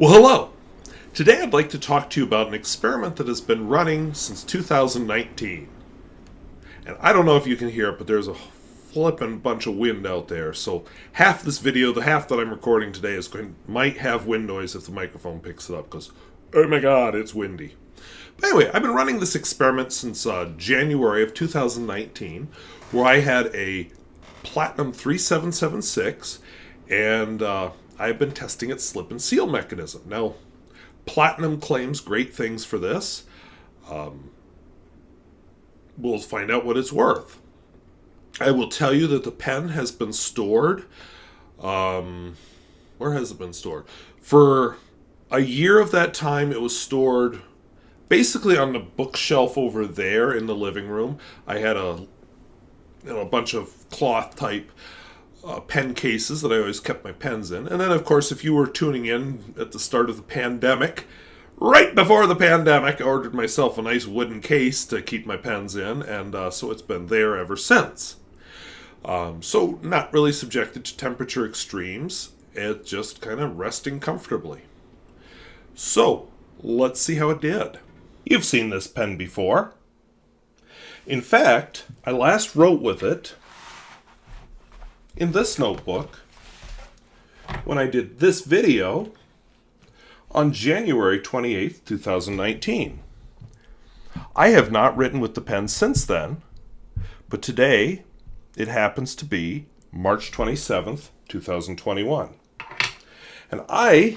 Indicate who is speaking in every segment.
Speaker 1: Well, hello. Today I'd like to talk to you about an experiment that has been running since 2019. And I don't know if you can hear it, but there's a flippin' bunch of wind out there. So half this video, the half that I'm recording today, might have wind noise if the microphone picks it up, because oh my god, it's windy. But anyway, I've been running this experiment since January of 2019, where I had a Platinum 3776, and I've been testing its slip and seal mechanism. Now, Platinum claims great things for this. We'll find out what it's worth. I will tell you that the pen has been stored. Where has it been stored? For a year of that time, it was stored basically on the bookshelf over there in the living room. I had a bunch of cloth type pen cases that I always kept my pens in. And then, of course, if you were tuning in at the start of the pandemic, right before the pandemic, I ordered myself a nice wooden case to keep my pens in, and so it's been there ever since. So not really subjected to temperature extremes. It's just kind of resting comfortably. So, let's see how it did. You've seen this pen before. In fact, I last wrote with it in this notebook when I did this video on January 28th, 2019. I have not written with the pen since then, but today it happens to be March 27th, 2021. And I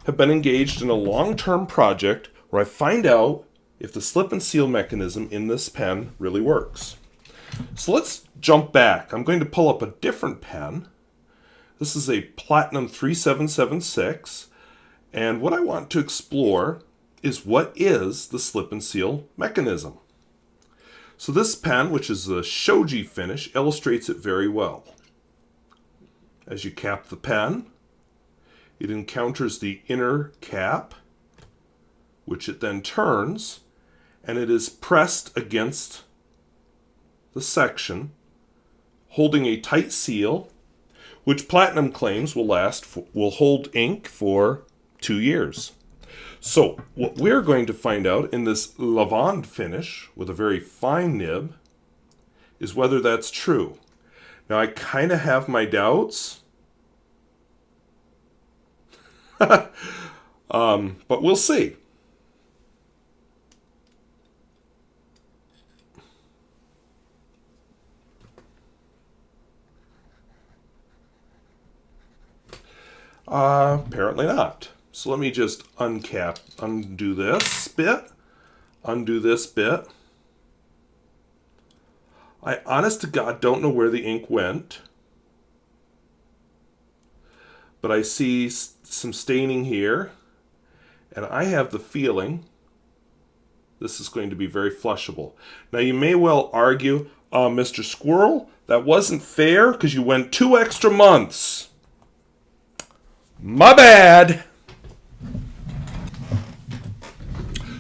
Speaker 1: have been engaged in a long-term project where I find out if the slip and seal mechanism in this pen really works. So let's jump back. I'm going to pull up a different pen. This is a Platinum 3776, and what I want to explore is what is the slip and seal mechanism. So this pen, which is a shoji finish, illustrates it very well. As you cap the pen, it encounters the inner cap, which it then turns, and it is pressed against the section, holding a tight seal, which Platinum claims will hold ink for 2 years. So what we're going to find out in this lavande finish with a very fine nib is whether that's true. Now I kind of have my doubts, but we'll see. Apparently not. So let me just undo this bit, undo this bit. I, honest to God, don't know where the ink went, but I see some staining here, and I have the feeling this is going to be very flushable. Now you may well argue, Mr. Squirrel, that wasn't fair because you went 2 extra months. My bad.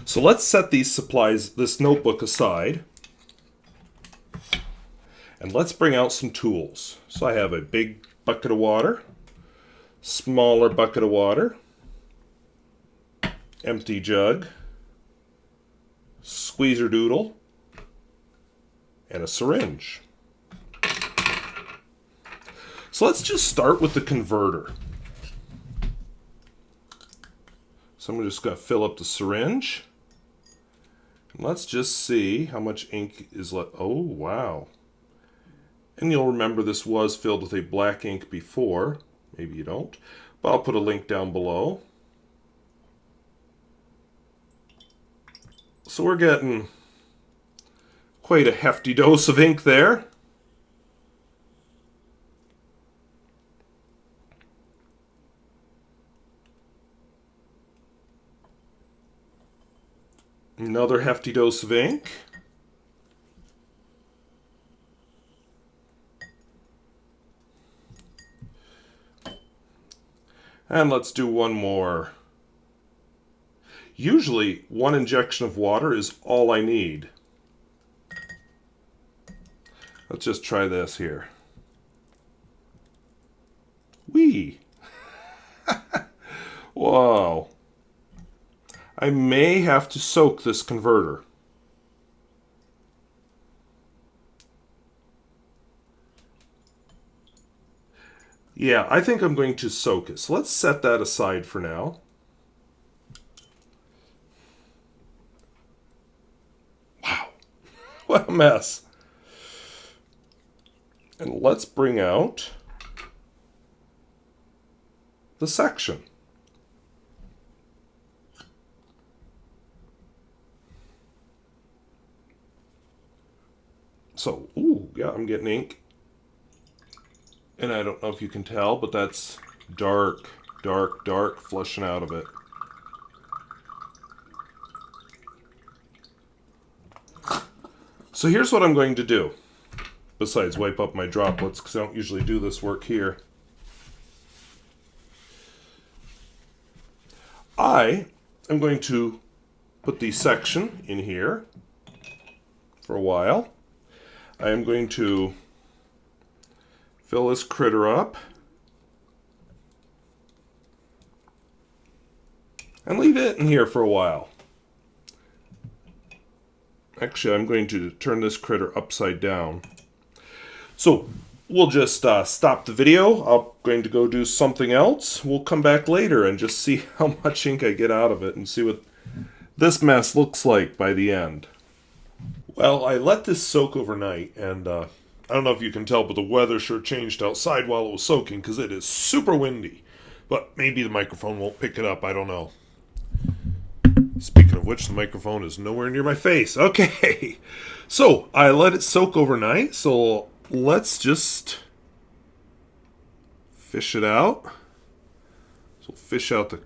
Speaker 1: So let's set these supplies, this notebook aside, and let's bring out some tools. So I have a big bucket of water, smaller bucket of water, empty jug, squeezer doodle, and a syringe. So let's just start with the converter. So I'm just going to fill up the syringe. And let's just see how much ink is left. Oh, wow. And you'll remember this was filled with a black ink before. Maybe you don't. But I'll put a link down below. So we're getting quite a hefty dose of ink there. Another hefty dose of ink. And let's do one more. Usually, one injection of water is all I need. Let's just try this here. Whee! Whoa. I may have to soak this converter. Yeah, I think I'm going to soak it. So let's set that aside for now. Wow. What a mess. And let's bring out the section. So, ooh, yeah, I'm getting ink. And I don't know if you can tell, but that's dark, dark, dark flushing out of it. So here's what I'm going to do. Besides wipe up my droplets, because I don't usually do this work here. I am going to put the section in here for a while. I am going to fill this critter up and leave it in here for a while. Actually, I'm going to turn this critter upside down. So we'll just stop the video. I'm going to go do something else. We'll come back later and just see how much ink I get out of it and see what this mess looks like by the end. Well, I let this soak overnight, and I don't know if you can tell, but the weather sure changed outside while it was soaking because it is super windy. But maybe the microphone won't pick it up. I don't know. Speaking of which, the microphone is nowhere near my face. Okay. So I let it soak overnight. So let's just fish it out. So fish out the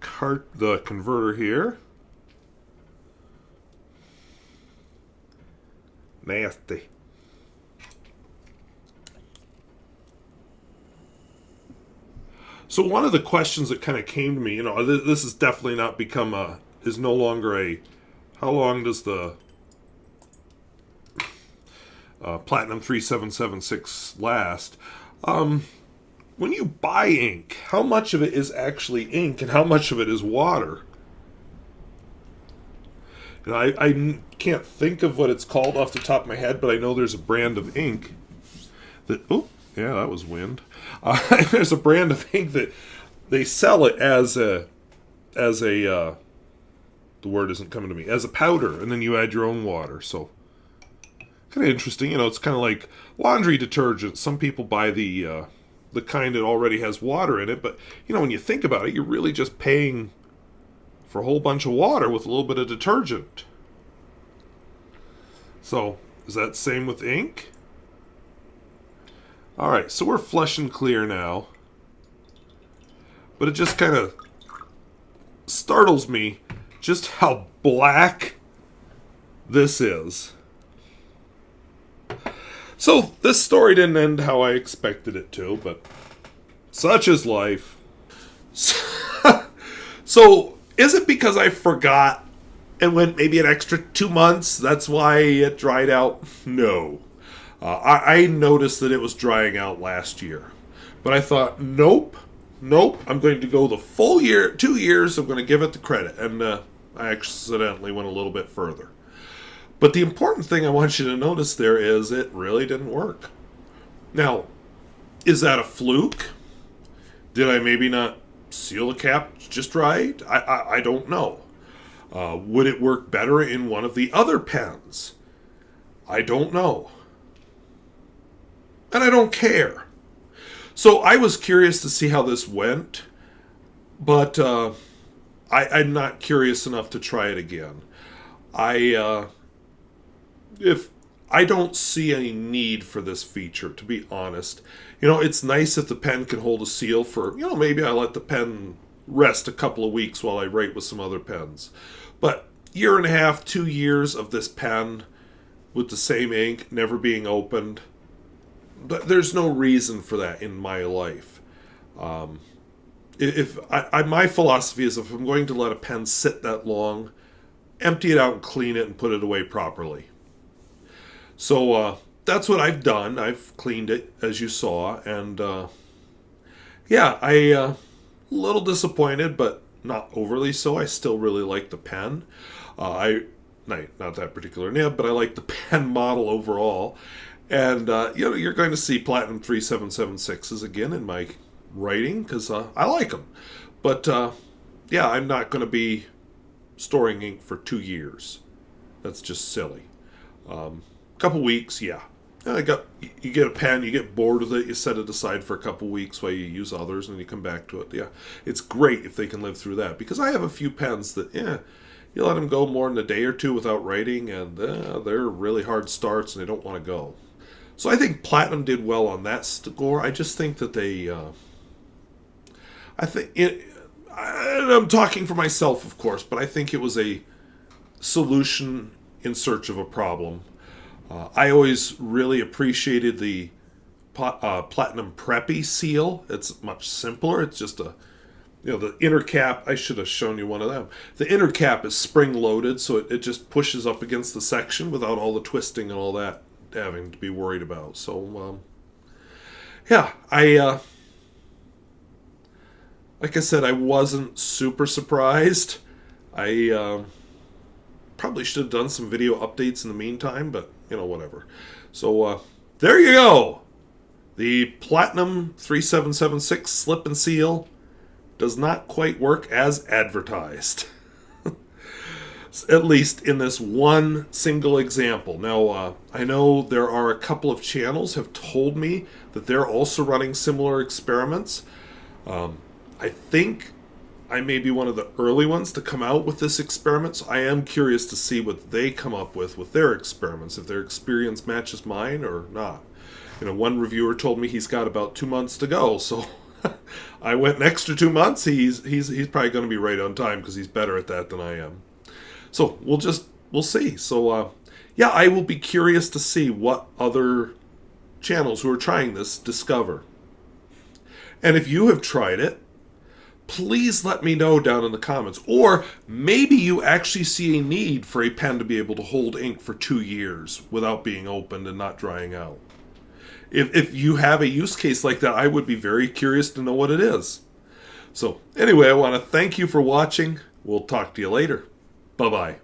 Speaker 1: converter here. Nasty. So one of the questions that kind of came to me, this has definitely not become is no longer a, how long does the Platinum 3776 last? When you buy ink, how much of it is actually ink and how much of it is water? And I can't think of what it's called off the top of my head, but I know there's a brand of ink that, oh, yeah, that was wind. There's a brand of ink that they sell it as a, the word isn't coming to me, as a powder, and then you add your own water. So, kind of interesting. It's kind of like laundry detergent. Some people buy the kind that already has water in it, but, when you think about it, you're really just paying for a whole bunch of water with a little bit of detergent. So, is that the same with ink? Alright, so we're flush and clear now. But it just kind of startles me just how black this is. So, this story didn't end how I expected it to, but such is life. So, is it because I forgot and went maybe an extra 2 months? That's why it dried out? No. I noticed that it was drying out last year. But I thought, nope, I'm going to go the full year, 2 years, I'm going to give it the credit. And I accidentally went a little bit further. But the important thing I want you to notice there is it really didn't work. Now, is that a fluke? Did I maybe not seal the cap just right? I don't know. Would it work better in one of the other pens? I don't know. And I don't care. So I was curious to see how this went, but I'm not curious enough to try it again. If I don't see any need for this feature, to be honest. It's nice if the pen can hold a seal for, maybe I let the pen rest a couple of weeks while I write with some other pens. But 1.5, 2 years of this pen with the same ink, never being opened, but there's no reason for that in my life. My philosophy is if I'm going to let a pen sit that long, empty it out and clean it and put it away properly. So that's what I've done. I've cleaned it, as you saw, and a little disappointed, but not overly so. I still really like the pen. Not that particular nib, but I like the pen model overall. And you're going to see Platinum 3776s again in my writing because I like them. But yeah, I'm not going to be storing ink for 2 years. That's just silly. Couple weeks, yeah. You get a pen, you get bored with it, you set it aside for a couple weeks while you use others, and you come back to it. Yeah, it's great if they can live through that, because I have a few pens that, you let them go more than a day or two without writing, and they're really hard starts, and they don't want to go. So I think Platinum did well on that score. I just think that I'm talking for myself, of course, but I think it was a solution in search of a problem. I always really appreciated the Platinum Preppy seal. It's much simpler. It's just the inner cap. I should have shown you one of them. The inner cap is spring-loaded, so it just pushes up against the section without all the twisting and all that having to be worried about. So, yeah, like I said, I wasn't super surprised. I probably should have done some video updates in the meantime, but whatever. So there you go. The Platinum 3776 slip and seal does not quite work as advertised. At least in this one single example. Now, I know there are a couple of channels have told me that they're also running similar experiments. I think I may be one of the early ones to come out with this experiment, so I am curious to see what they come up with their experiments, if their experience matches mine or not. One reviewer told me he's got about 2 months to go, so I went an extra 2 months. He's probably going to be right on time because he's better at that than I am. So we'll see. So yeah, I will be curious to see what other channels who are trying this discover. And if you have tried it, please let me know down in the comments. Or maybe you actually see a need for a pen to be able to hold ink for 2 years without being opened and not drying out. If you have a use case like that, I would be very curious to know what it is. So anyway, I want to thank you for watching. We'll talk to you later. Bye-bye.